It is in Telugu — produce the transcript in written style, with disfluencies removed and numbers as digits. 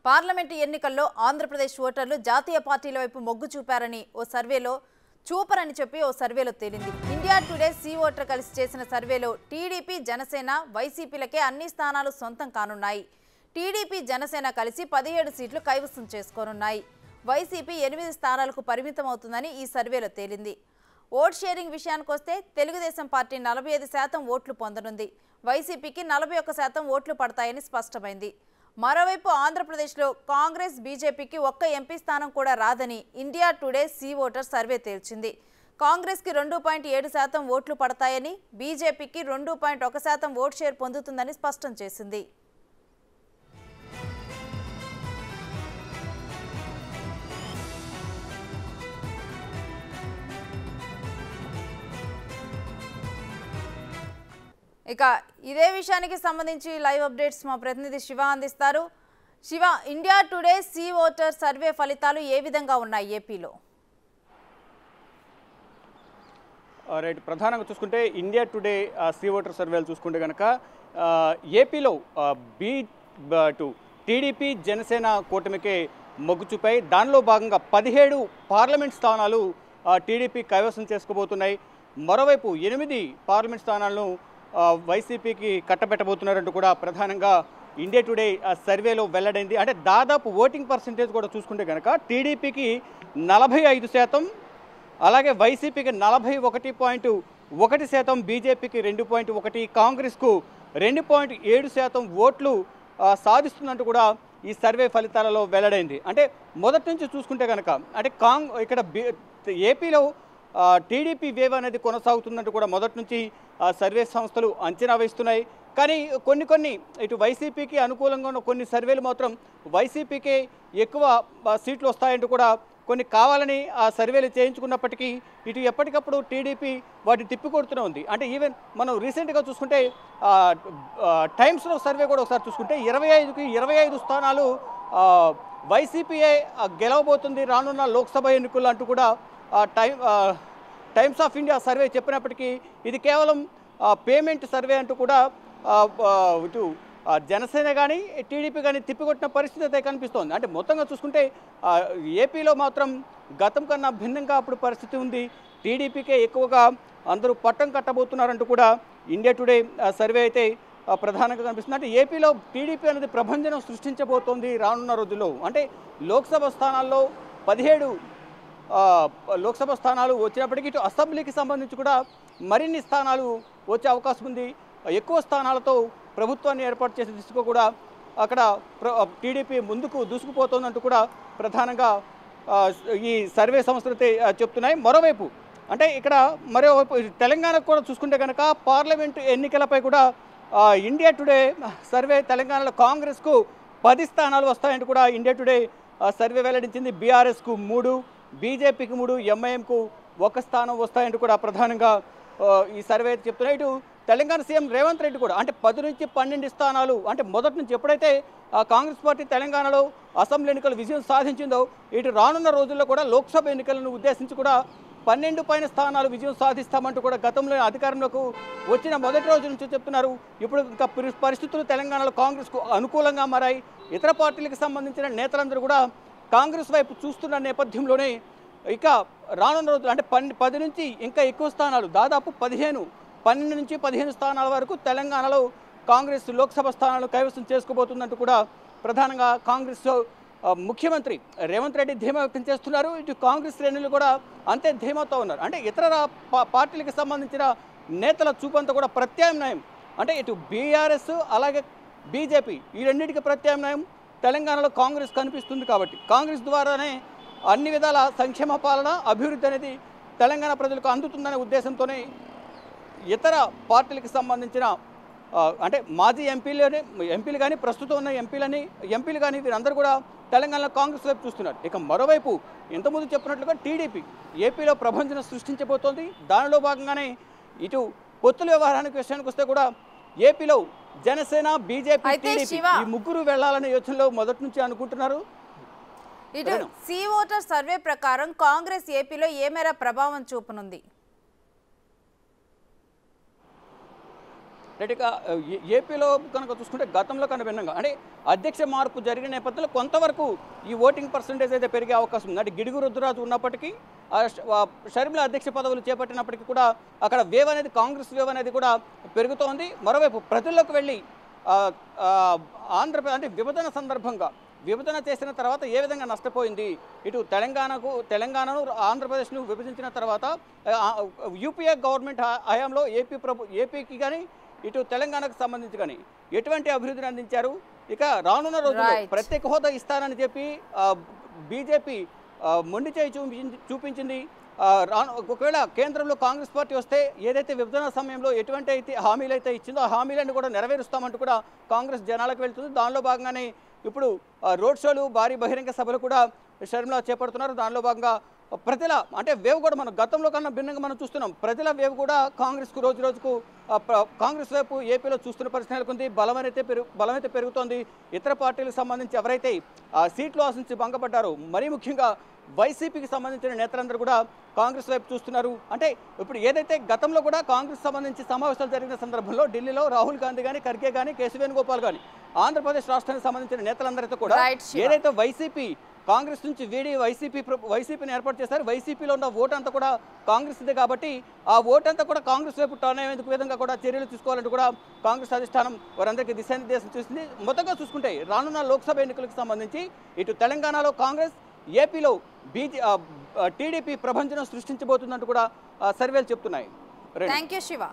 పార్లమెంటు ఎన్నికల్లో ఆంధ్రప్రదేశ్ ఓటర్లు జాతీయ పార్టీల వైపు మొగ్గు చూపారని ఓ సర్వేలో తేలింది. ఇండియా టుడే సి ఓటర్ కలిసి చేసిన సర్వేలో టీడీపీ, జనసేన, వైసీపీలకే అన్ని స్థానాలు సొంతం కానున్నాయి. టీడీపీ, జనసేన కలిసి 17 సీట్లు కైవసం చేసుకోనున్నాయి. వైసీపీ 8 స్థానాలకు పరిమితమవుతుందని ఈ సర్వేలో తేలింది. ఓట్ షేరింగ్ విషయానికొస్తే తెలుగుదేశం పార్టీ 45% ఓట్లు పొందనుంది. వైసీపీకి 41% ఓట్లు పడతాయని స్పష్టమైంది. మరోవైపు ఆంధ్రప్రదేశ్లో కాంగ్రెస్, బీజేపీకి ఒక్క ఎంపీ స్థానం కూడా రాదని India Today C Voter survey తేల్చింది. కాంగ్రెస్కి 2.7% ఓట్లు పడతాయని, బీజేపీకి 2.1% ఓట్ షేర్ పొందుతుందని స్పష్టం చేసింది. ఇక ఇదే విషయానికి సంబంధించి లైవ్ అప్డేట్స్ మా ప్రతినిధి శివ అందిస్తారు. Shiva, India Today C Voter survey ఫలితాలు ఏ విధంగా ఉన్నాయి ఏపీలో? రైట్, ప్రధానంగా చూసుకుంటే ఇండియా టుడే సి ఓటర్ సర్వేలు చూసుకుంటే కనుక ఏపీలో టీడీపీ, జనసేన కూటమికి మొగ్గు చూపాయి. దానిలో భాగంగా 17 పార్లమెంట్ స్థానాలు టీడీపీ కైవసం చేసుకోబోతున్నాయి. మరోవైపు 8 పార్లమెంట్ స్థానాలను వైసీపీకి కట్టబెట్టబోతున్నారంటూ కూడా ప్రధానంగా ఇండియా టుడే సర్వేలో వెల్లడైంది. అంటే దాదాపు ఓటింగ్ పర్సంటేజ్ కూడా చూసుకుంటే కనుక టీడీపీకి 45%, అలాగే వైసీపీకి 41.1%, బీజేపీకి 2.1%, కాంగ్రెస్కు 2.7% ఓట్లు సాధిస్తున్నట్టు కూడా ఈ సర్వే ఫలితాలలో వెల్లడైంది. అంటే మొదటి నుంచి చూసుకుంటే కనుక అంటే ఇక్కడ ఏపీలో టీడీపీ వేవ్ అనేది కొనసాగుతున్నట్టు కూడా మొదటి నుంచి సర్వే సంస్థలు అంచనా వేస్తున్నాయి. కానీ కొన్ని ఇటు వైసీపీకి అనుకూలంగా ఉన్న కొన్ని సర్వేలు మాత్రం వైసీపీకే ఎక్కువ సీట్లు వస్తాయంటూ కూడా కొన్ని కావాలని ఆ సర్వేలు చేయించుకున్నప్పటికీ ఇటు ఎప్పటికప్పుడు టీడీపీ వాటిని తిప్పికొడుతూనే ఉంది. అంటే ఈవెన్ మనం రీసెంట్గా చూసుకుంటే టైమ్స్లో సర్వే కూడా ఒకసారి చూసుకుంటే 25కి 25 స్థానాలు వైసీపీయే గెలవబోతుంది రానున్న లోక్సభ ఎన్నికల్లో అంటూ కూడా టైమ్స్ ఆఫ్ ఇండియా సర్వే చెప్పినప్పటికీ ఇది కేవలం పేమెంట్ సర్వే అంటూ కూడా ఇటు జనసేన కానీ టీడీపీ కానీ తిప్పికొట్టిన పరిస్థితి అయితే కనిపిస్తోంది. అంటే మొత్తంగా చూసుకుంటే ఏపీలో మాత్రం గతం కన్నా భిన్నంగా అప్పుడు పరిస్థితి ఉంది. టీడీపీకే ఎక్కువగా అందరూ పట్టం కట్టబోతున్నారంటూ కూడా ఇండియా టుడే సర్వే అయితే ప్రధానంగా కనిపిస్తుంది. అంటే ఏపీలో టీడీపీ అనేది ప్రభంజనం సృష్టించబోతోంది రానున్న రోజుల్లో. అంటే లోక్సభ స్థానాల్లో 17 లోక్సభ స్థానాలు వచ్చినప్పటికీ ఇటు అసెంబ్లీకి సంబంధించి కూడా మరిన్ని స్థానాలు వచ్చే అవకాశం ఉంది. ఎక్కువ స్థానాలతో ప్రభుత్వాన్ని ఏర్పాటు చేసే దిశగా కూడా అక్కడ టీడీపీ ముందుకు దూసుకుపోతోందంటూ కూడా ప్రధానంగా ఈ సర్వే సంస్థలు చెప్తున్నాయి. మరోవైపు అంటే ఇక్కడ మరోవైపు తెలంగాణకు కూడా చూసుకుంటే కనుక పార్లమెంటు ఎన్నికలపై కూడా ఇండియా టుడే సర్వే తెలంగాణలో కాంగ్రెస్కు 10 స్థానాలు వస్తాయంటూ కూడా ఇండియా టుడే సర్వే వెల్లడించింది. బీఆర్ఎస్కు 3, బీజేపీకి 3, ఎంఐఎంకు 1 స్థానం వస్తాయంటూ కూడా ప్రధానంగా ఈ సర్వే చెప్తున్నాయి. ఇటు తెలంగాణ సీఎం రేవంత్ రెడ్డి కూడా అంటే 10 నుంచి 12 స్థానాలు అంటే మొదటి నుంచి ఎప్పుడైతే కాంగ్రెస్ పార్టీ తెలంగాణలో అసెంబ్లీ ఎన్నికలు విజయం సాధించిందో ఇటు రానున్న రోజుల్లో కూడా లోక్సభ ఎన్నికలను ఉద్దేశించి కూడా 12 పైన స్థానాలు విజయం సాధిస్తామంటూ కూడా గతంలో అధికారంలోకి వచ్చిన మొదటి రోజు నుంచి చెప్తున్నారు. ఇప్పుడు ఇంకా పరిస్థితులు తెలంగాణలో కాంగ్రెస్కు అనుకూలంగా మారాయి. ఇతర పార్టీలకు సంబంధించిన నేతలందరూ కూడా కాంగ్రెస్ వైపు చూస్తున్న నేపథ్యంలోనే ఇక రానున్న రోజులు అంటే 10 నుంచి ఇంకా ఎక్కువ స్థానాలు దాదాపు 12 నుంచి 15 స్థానాల వరకు తెలంగాణలో కాంగ్రెస్ లోక్సభ స్థానాలు కైవసం చేసుకోబోతుందంటూ కూడా ప్రధానంగా కాంగ్రెస్ ముఖ్యమంత్రి రేవంత్ రెడ్డి ధీమా వ్యక్తం చేస్తున్నారు. ఇటు కాంగ్రెస్ శ్రేణులు కూడా అంతే ధీమాతో ఉన్నారు. అంటే ఇతర పార్టీలకు సంబంధించిన నేతల చూపంతా కూడా ప్రత్యామ్నాయం అంటే ఇటు బీఆర్ఎస్ అలాగే బీజేపీ ఈ రెండింటికి ప్రత్యామ్నాయం తెలంగాణలో కాంగ్రెస్ కనిపిస్తుంది. కాబట్టి కాంగ్రెస్ ద్వారానే అన్ని విధాల సంక్షేమ పాలన, అభివృద్ధి అనేది తెలంగాణ ప్రజలకు అందుతుందనే ఉద్దేశంతోనే ఇతర పార్టీలకు సంబంధించిన అంటే మాజీ ఎంపీలు కానీ ప్రస్తుతం ఉన్న ఎంపీలు కానీ వీరందరూ కూడా తెలంగాణలో కాంగ్రెస్ వైపు చూస్తున్నారు. ఇక మరోవైపు ఇంతకుముందు చెప్పినట్లుగా టీడీపీ ఏపీలో ప్రభంజనం సృష్టించబోతోంది. దానిలో భాగంగానే ఇటు పొత్తుల వ్యవహారానికి విషయానికి వస్తే కూడా ఏపీలో జనసేన, బీజేపీ, టీడీపీ ఈ ముగ్గురు వెళ్లాలనే యోచనలో మొదటి నుంచి అనుకుంటున్నారు. ఇటు సి ఓటర్ సర్వే ప్రకారం కాంగ్రెస్ ఏపీలో ఏ మేర ప్రభావం చూపనుంది? రైట్. ఇక ఏపీలో కనుక చూసుకుంటే గతంలో కన్నా భిన్నంగా అంటే అధ్యక్ష మార్పు జరిగిన నేపథ్యంలో కొంతవరకు ఈ ఓటింగ్ పర్సంటేజ్ అయితే పెరిగే అవకాశం ఉంది. అంటే గిడుగు రుద్రరాజు ఉన్నప్పటికీ షర్మిల అధ్యక్ష పదవులు చేపట్టినప్పటికీ కూడా అక్కడ వేవ్ అనేది కాంగ్రెస్ వేవ్ అనేది కూడా పెరుగుతోంది. మరోవైపు ప్రజల్లోకి వెళ్ళి ఆంధ్రప్రదేశ్ అంటే విభజన సందర్భంగా విభజన చేసిన తర్వాత ఏ విధంగా నష్టపోయింది, ఇటు తెలంగాణను ఆంధ్రప్రదేశ్ను విభజించిన తర్వాత యూపీఏ గవర్నమెంట్ హయాంలో ఏపీకి కానీ ఇటు తెలంగాణకు సంబంధించి కానీ ఎటువంటి అభివృద్ధిని అందించారు. ఇక రానున్న రోజుల్లో ప్రత్యేక హోదా ఇస్తానని చెప్పి బీజేపీ మొండి చేయి చూపించింది. ఒకవేళ కేంద్రంలో కాంగ్రెస్ పార్టీ వస్తే ఏదైతే విభజన సమయంలో ఎటువంటి అయితే హామీలు అయితే ఇచ్చిందో ఆ హామీలను కూడా నెరవేరుస్తామంటూ కూడా కాంగ్రెస్ జనాలకు వెళ్తుంది. దానిలో భాగంగానే ఇప్పుడు రోడ్ షోలు, భారీ బహిరంగ సభలు కూడా షర్మిల చేపడుతున్నారు. దానిలో భాగంగా ప్రజల అంటే వేవ్ కూడా మనం గతంలో కన్నా భిన్నంగా మనం చూస్తున్నాం. ప్రజల వేవ్ కూడా కాంగ్రెస్కు రోజు రోజుకు కాంగ్రెస్ వైపు ఏపీలో చూస్తున్న పరిస్థితి నెలకొంది. బలమైతే పెరుగుతోంది. ఇతర పార్టీలకు సంబంధించి ఎవరైతే సీట్లు ఆశించి భంగపడ్డారో మరీ ముఖ్యంగా వైసీపీకి సంబంధించిన నేతలందరూ కూడా కాంగ్రెస్ వైపు చూస్తున్నారు. అంటే ఇప్పుడు ఏదైతే గతంలో కూడా కాంగ్రెస్ సంబంధించి సమావేశాలు జరిగిన సందర్భంలో ఢిల్లీలో రాహుల్ గాంధీ కానీ, ఖర్గే కానీ, కేశవ్ వేణుగోపాల్ కానీ ఆంధ్రప్రదేశ్ రాష్ట్రానికి సంబంధించిన నేతలందరితో కూడా ఏదైతే వైసీపీ కాంగ్రెస్ నుంచి వీడి వైసీపీని ఏర్పాటు చేశారు. వైసీపీలో ఉన్న ఓటు అంతా కూడా కాంగ్రెస్ ఇదే కాబట్టి ఆ ఓటు అంతా కూడా కాంగ్రెస్ వైపు టర్న్ అయ్యేందుకు విధంగా కూడా చర్యలు తీసుకోవాలంటూ కూడా కాంగ్రెస్ అధిష్టానం వారందరికీ దిశానిర్దేశం చేసింది. మొత్తంగా చూసుకుంటే రానున్న లోక్సభ ఎన్నికలకు సంబంధించి ఇటు తెలంగాణలో కాంగ్రెస్, ఏపీలో టీడీపీ ప్రభంజనం సృష్టించబోతుందంటూ కూడా సర్వేలు చెప్తున్నాయి. Thank you Shiva.